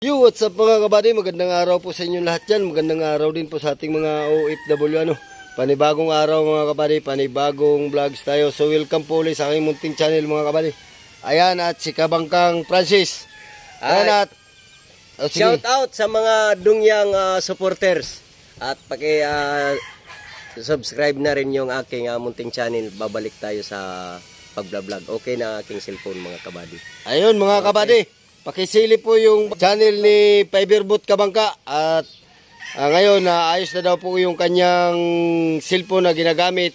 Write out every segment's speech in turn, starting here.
Yo, what's up mga kabady? Magandang araw po sa inyo lahat dyan. Magandang araw din po sa ating mga OFW. Panibagong araw mga kabady, panibagong vlogs tayo. So welcome po ulit sa aking munting channel mga kabady. Ayan at si Kabangkang Francis. Ayan at shout out sa mga dungyang supporters. At subscribe na rin yung aking munting channel. Babalik tayo sa pagbablog. Okay na aking cellphone mga kabady. Ayun mga kabady. Pakisili po yung channel ni Fiberbot Kabangka at ngayon ayos na daw po yung kanyang cellphone na ginagamit.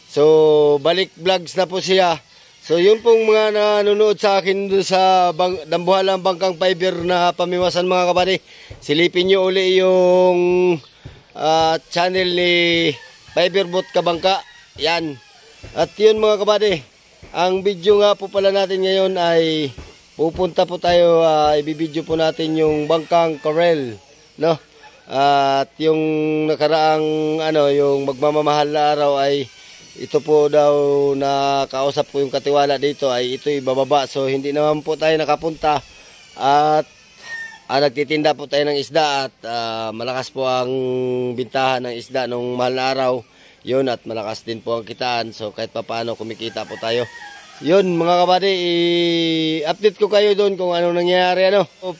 So balik vlogs na po siya. So yun pong mga nanonood sa akin doon sa Dambuhalang Bangkang Fiber na pamiwasan mga kabady. Silipin nyo uli yung channel ni Fiberbot Kabangka. Yan. At yun mga kabady. Ang video nga po pala natin ngayon ay pupunta po tayo, ibibideo po natin yung Bangkang Corel, no? At yung nakaraang yung magmamahal na araw ay ito po daw na kausap ko yung katiwala dito ay ito ibababa. So hindi naman po tayo nakapunta at nagtitinda po tayo ng isda at malakas po ang bintahan ng isda nung mahal na araw. Yun, at malakas din po ang kitaan. So kahit papaano kumikita po tayo. Yun mga kabady, i-update ko kayo doon kung ano nangyayari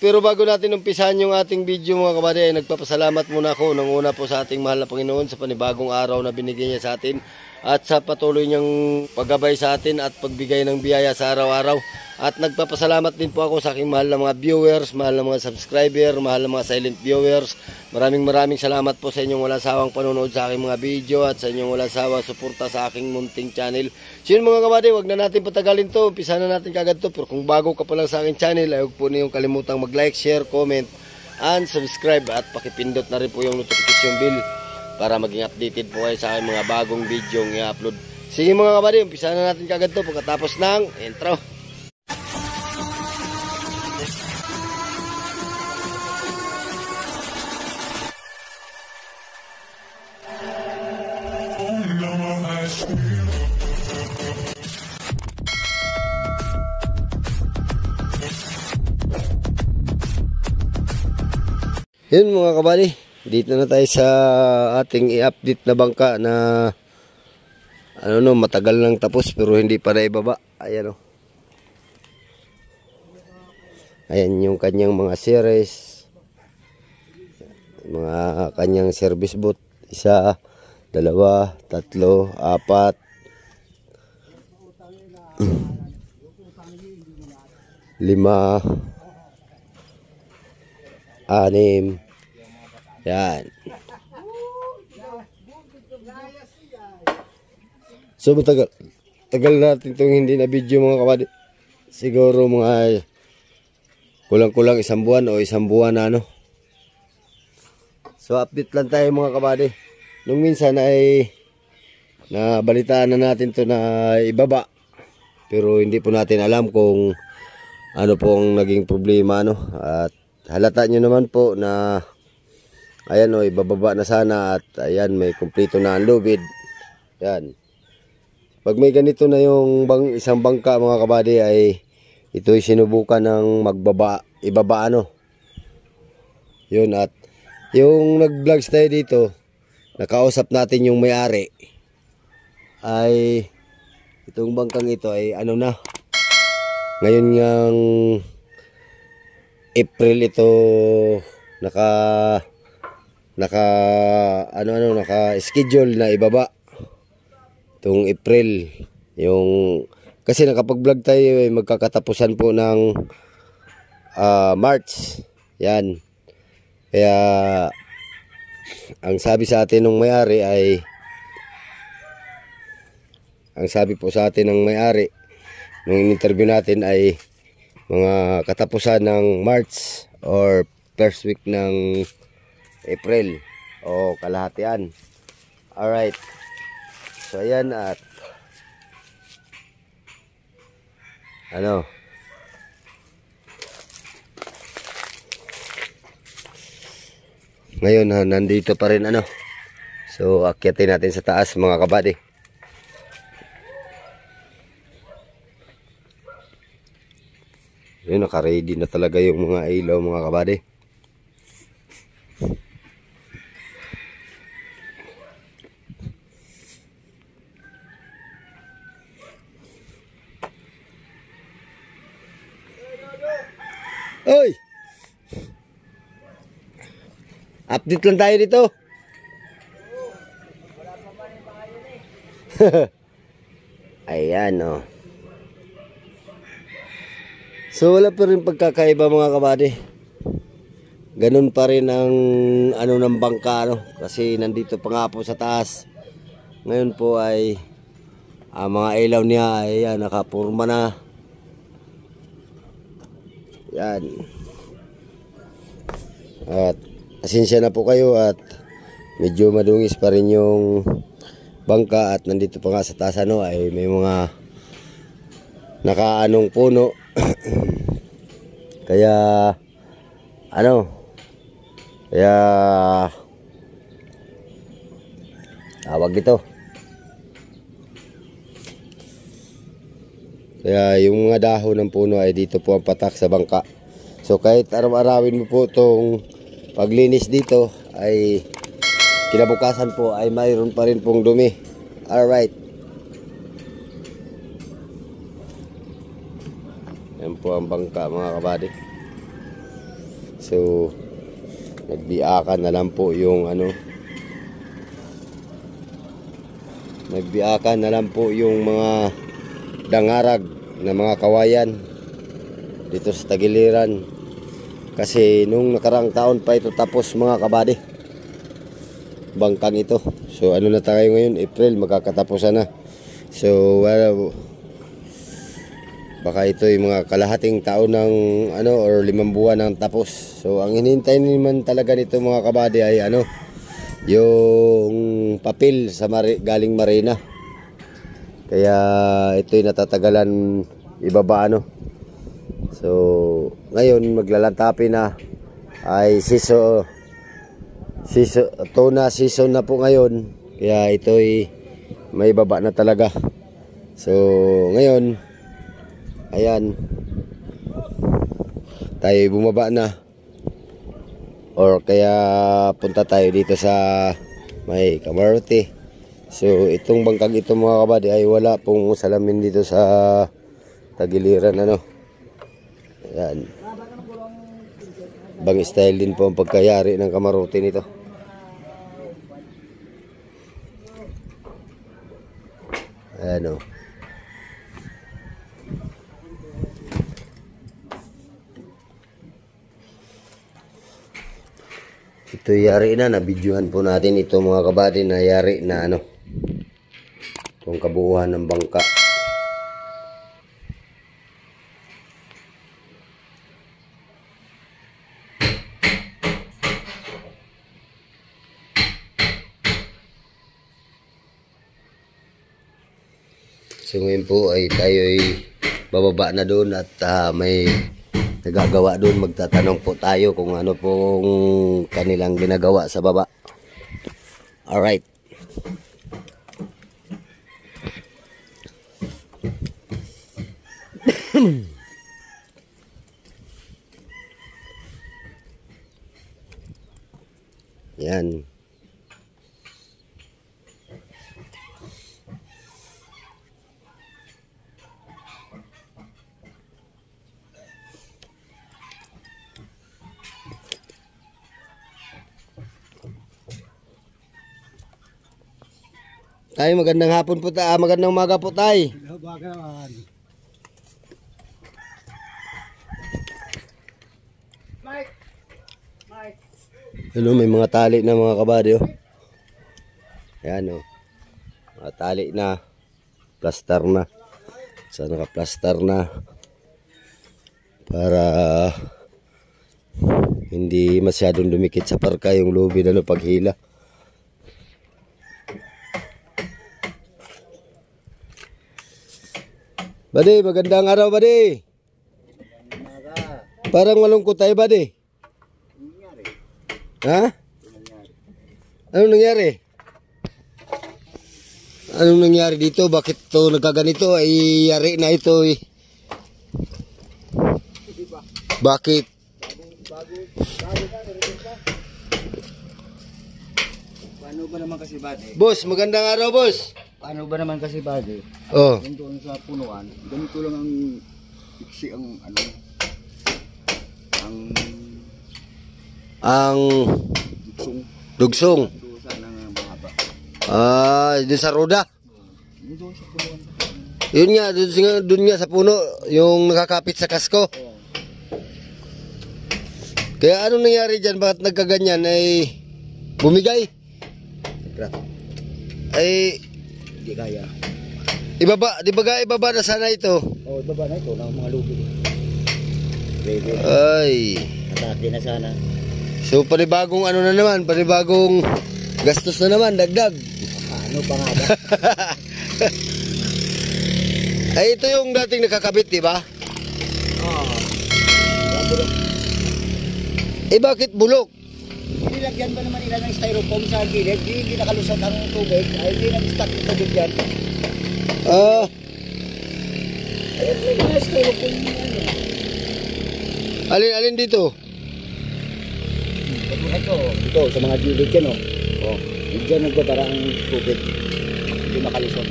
Pero bago natin umpisahan yung ating video mga kabady, ay nagpapasalamat muna ako nang una po sa ating mahal na Panginoon sa panibagong araw na binigay niya sa atin at sa patuloy niyang paggabay sa atin at pagbigay ng biyaya sa araw-araw. At nagpapasalamat din po ako sa aking mahal na mga viewers, mahal na mga subscriber, mahal na mga silent viewers. Maraming salamat po sa inyong walang sawang panonood sa aking mga video at sa inyong walang sawang suporta sa aking munting channel. So yun mga kabady, wag na natin patagalin to. Umpisa na natin kagad to. Pero kung bago ka pa lang sa aking channel, ay huwag po niyong kalimutang mag-like, share, comment, and subscribe. At pakipindot na rin po yung notification bell para maging updated po kayo sa aking mga bagong video ng i-upload. Sige mga kabady, umpisa na natin kagad to pagkatapos ng intro. Yun mga kabady, dito na tayo sa ating i-update na bangka na matagal nang tapos pero hindi pa naibaba. Ayan Ayan yung kanyang mga series, mga kanyang service boat. 1, 2, 3, 4 5, 6. Yan. So tagal natin itong hindi na video mga kabady. Siguro mga kulang-kulang 1 buwan o 1 buwan na So update lang tayo mga kabady. Nung minsan ay nabalitaan na natin to na ibaba. Pero hindi po natin alam kung ano po ang naging problema At halata nyo naman po na ayan ibababa na sana at ayan may kumpleto na ang lubid. Yan. Pag may ganito na yung isang bangka mga kabady ay ito'y sinubukan ng ibaba Yun, at yung nag-vlogs tayo dito, nakausap natin yung may-ari. Ay itong bangkang ito ay ngayon ngang April ito naka-schedule na ibaba. Itong April, kasi nakapag-vlog tayo magkakatapusan po ng March. Yan. Kaya ang sabi sa atin ng may-ari nung in-interview natin ay mga katapusan ng March or first week ng April o kalahatian. Alright. So ayan, at ngayon nandito pa rin So akyatin natin sa taas mga kabady. Yun, naka-ready na talaga yung mga ilaw mga kabady. Oy! Update lang tayo dito. Ayan o. Oh. So wala pa rin pagkakaiba mga kabady. Ganun pa rin ang ano ng bangka no? Kasi nandito pa nga po sa taas. Ngayon po ay mga ilaw niya ay yan, nakapurma na. Yan. At asensya na po kayo at medyo madungis pa rin yung bangka at nandito pa nga sa taas ano ay may mga nakaanong puno. Kaya ano kaya tawag ito. Kaya yung mga dahon ng puno ay dito po ang patak sa bangka. So kahit araw-arawin mo po itong paglinis dito ay kinabukasan po ay mayroon pa rin pong dumi. Alright. Yan po ang bangka mga kabady. So nagbiakan na lang po yung ano. Nagbiakan na lang po yung mga dangarag na mga kawayan dito sa tagiliran. Kasi nung nakarang taon pa ito tapos mga kabady. Bangkang ito. So ano na tayo ngayon? April, magkakatapusan na. So baka ito yung mga kalahating taon ng ano or 5 buwan ng tapos. So ang hinihintay naman talaga nito mga kabady ay ano, yung papel sa galing marina. Kaya ito'y natatagalan ibaba ano. So ngayon maglalantapi na ay tuna season na po ngayon. Kaya ito'y may baba na talaga. So ngayon ayan, tayo bumaba na or kaya punta tayo dito sa may Kamarote. So itong bangkag ito mga kabady ay wala pong salamin dito sa tagiliran ano. Ayan, bang style din po ang pagkayari ng Kamarote nito. Ayan o. Ito yari na, nabidyohan po natin ito mga kabady na yari na ano, itong kabuuan ng bangka. So ngayon po ay tayo ay bababa na doon at may nagagawa doon. Magtatanong po tayo kung ano pong kanilang ginagawa sa baba. Alright. Yan. Tay, magandang hapon po tayo. Magandang umaga po tay. Hello, may mga tali na mga kabady oh. Ayan oh. Mga tali na. Plaster na. So naka-plaster na. Para hindi masyadong dumikit sa parka yung lubi na paghila. Buddy, magandang araw, buddy. Parang malungkot tayo, buddy. Ha? Anong nangyari? Anong nangyari dito? Bakit ito nagkaganito? Ay, yari na ito eh. Bakit? Paano ba naman kasi buddy? Boss, magandang araw, boss. Paano ba naman kasi buddy? Oh. Yung doon sa punuan, ganito lang ang iksi ang ano, ang Ang dugsong. dugsong. Doon sana nga mahaba. Doon sa roda. Yung doon sa punuan. Yun nga, doon nga sa puno, yung nakakapit sa kasko. Kaya anong nangyari dyan? Bakit nagkaganyan? Ay bumigay? Ay Hindi kaya. ibaba na sana ito. Oh, baba na ito ng mga lubi. Ready. Ay. Atake na sana. So panibagong ano na naman, panibagong gastos na naman, dagdag. Ano pa nga ba? Ay ito yung dating nakakabit, di ba? Bakit bulok? Nilagyan ba naman nila ng styrofoam sa gilid? Hindi nakalusot ang tubig. Ay, hindi nag-stuck yung tubig dyan. Ayun, may mga styrofoam yan. Alin dito? Ito, sa mga gilid yan, oh. Oh, dyan nagbabara ang tubig. Hindi makalusot.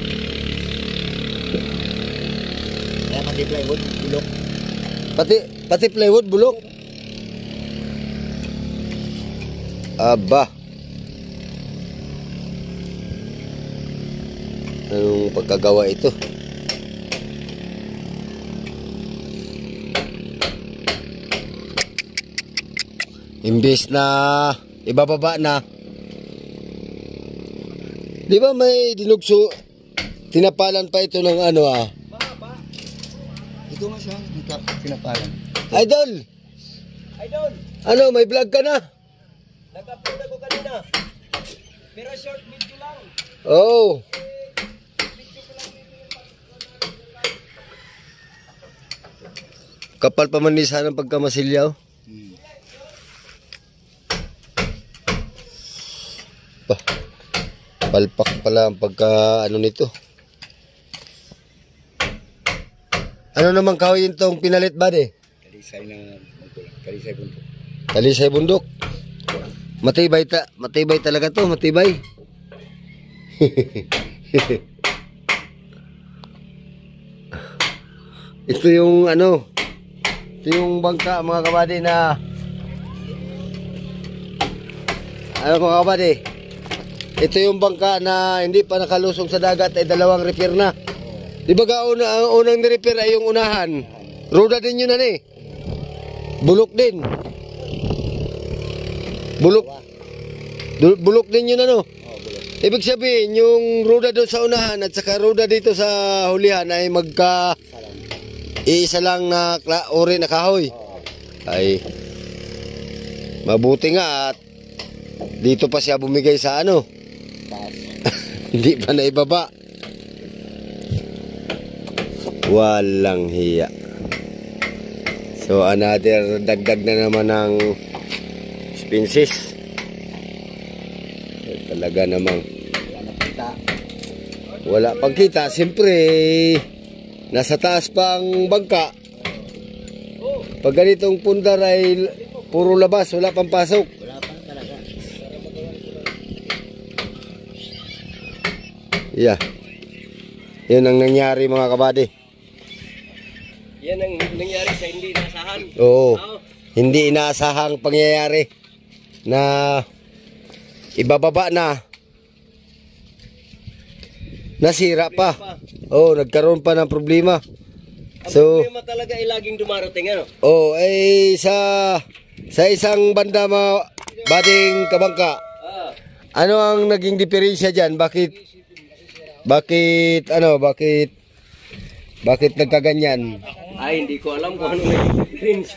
Kaya pati plywood, bulok. Pati plywood bulok. Aba. Anong pagkagawa ito? Imbes na ibababa na. Di ba may dinugso? Tinapalan pa ito ng ano ah. Ito nga siya, pinapalan. Idol! Idol, Ano, may vlog ka na? nag-upload ako kanina. Pero short video lang. Oh. Kapal pa man ni sana pagkamasilyaw. Bah, palpak pala ang pagka ano nito. Ano naman kahoy itong pinalit ba de? Kalisay na, kalisay bunto. Talisay bundok. Matibay talaga to, matibay. Ito yung ano, ito yung bangka mga kabady na ano mga kabady, ito yung bangka na hindi pa nakalusong sa dagat ay dalawang repair na. Di ba ang unang ni-repair ay yung unahan? Roda din yun eh. Bulok din. Bulok din yun ano. Ibig sabihin, yung roda doon sa unahan at saka roda dito sa hulihan ay iisa lang na uri na kahoy. Ay, mabuti nga at dito pa siya bumigay sa ano. Hindi pa na ibaba. Walang hiya. So another dagdag na naman ng expenses. Talaga namang wala pang kita. Siyempre nasa taas pang bangka. Pag ganitong pundar ay puro labas, wala pang pasok. Wala pa talaga. Yeah. Yun ang nangyari mga kabady. Yan ang nangyari sa hindi inasahan. Oo. Hindi inaasahang pangyayari na ibababa na. Nasira pa. Oo, nagkaroon pa ng problema. Ang problema talaga ay laging dumarating ano. Oo, ay sa isang banda bading kabangka. Ano ang naging diferensya diyan? Bakit nagkaganyan? Ay, hindi ko alam kung ano naging difference.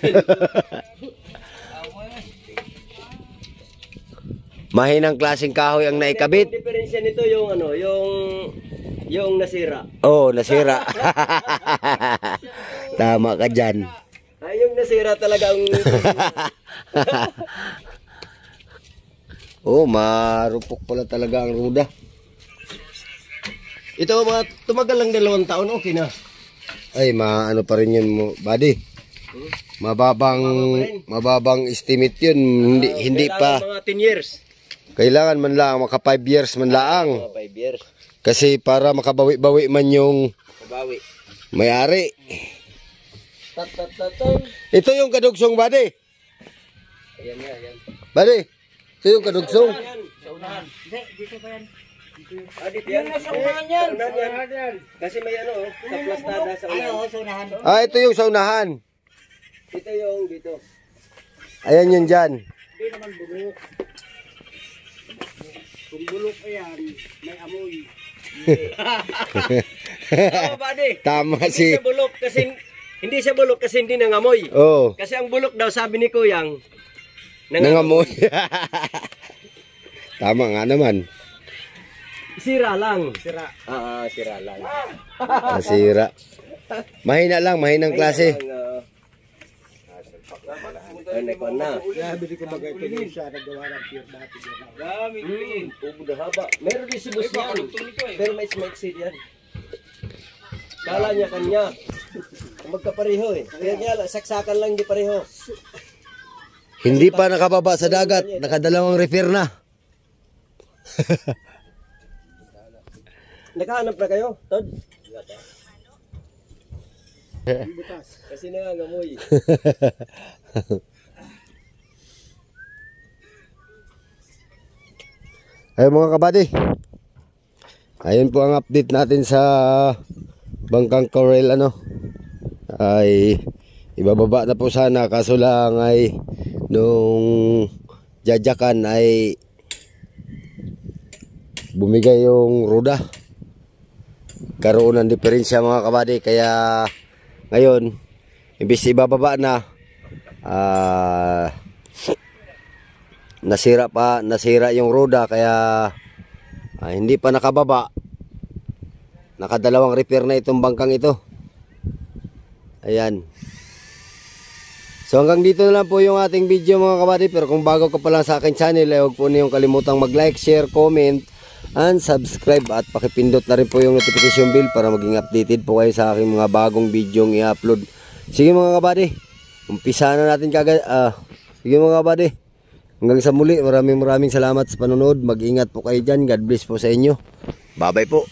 Mahinang klaseng kahoy ang naikabit. Ang diferensya nito yung ano, yung nasira. Oh, nasira. Tama ka dyan. Ay, yung nasira talaga ang Oh, marupok pala talaga ang ruda. ito mga tumagal lang 2 taon, okay na. Ay, maano pa rin yun mo, buddy. mababang estimate yun. Hindi pa. Mga 10 years. Kailangan man lang, maka 5 years man laang. Mga 5 years. Kasi para makabawi-bawi man yung Kabawi. may-ari. Tat. Ito yung kadugsong, buddy. Ayan nga, ayan. Buddy, ito yung kadugsong. Saunahan. Hindi, dito pa yan. Dito yan. Saunahan yan. Kasi may ano, sa plastada sa unahan. Ito yung saunahan. Ito yung dito. Ayan yun dyan. Hindi naman bulok. Kung bulok yan, may amoy. Oo, buddy. Tama Hindi si... siya bulok kasi hindi nangamoy. Oh, Kasi ang bulok daw, sabi ni Kuyang, nangamoy. Tama nga naman. Sira lang. Sira. Sira lang. Nasira. Mahina lang, mahinang klase. Nekon na. Bili ko bagay ko siya nagawa ng pier dati. Ubo na haba. Meron din si Boss yan. Pero may smexid yan. Kala niya kanya. Magkapareho eh. Kaya kaya saksakan lang di pareho. Hindi pa nakababa sa dagat, nakadalawang repair na. Nakahanap na kayo, Todd? Kasi nangangamoy. Ay mga kabady, ayun po ang update natin sa Bangkang Coral ay ibababa na po sana, kaso lang ay nung jajakan ay bumigay yung ruda, karoon ng diferensya mga kabady, kaya ngayon imbis ibababa na nasira yung ruda, kaya hindi pa nakababa. Nakadalawang repair na itong bangkang ito. Ayan. So hanggang dito na lang po yung ating video mga kabady. Pero kung bago ka pa lang sa aking channel, ay huwag po niyong kalimutang mag-like, share, comment, and subscribe. At pakipindot na rin po yung notification bell para maging updated po kayo sa aking mga bagong video i-upload. Sige mga kabady, umpisa na natin kagad. Sige mga kabady, hanggang sa muli, maraming salamat sa panonood. Mag-ingat po kayo dyan. God bless po sa inyo. Bye bye po.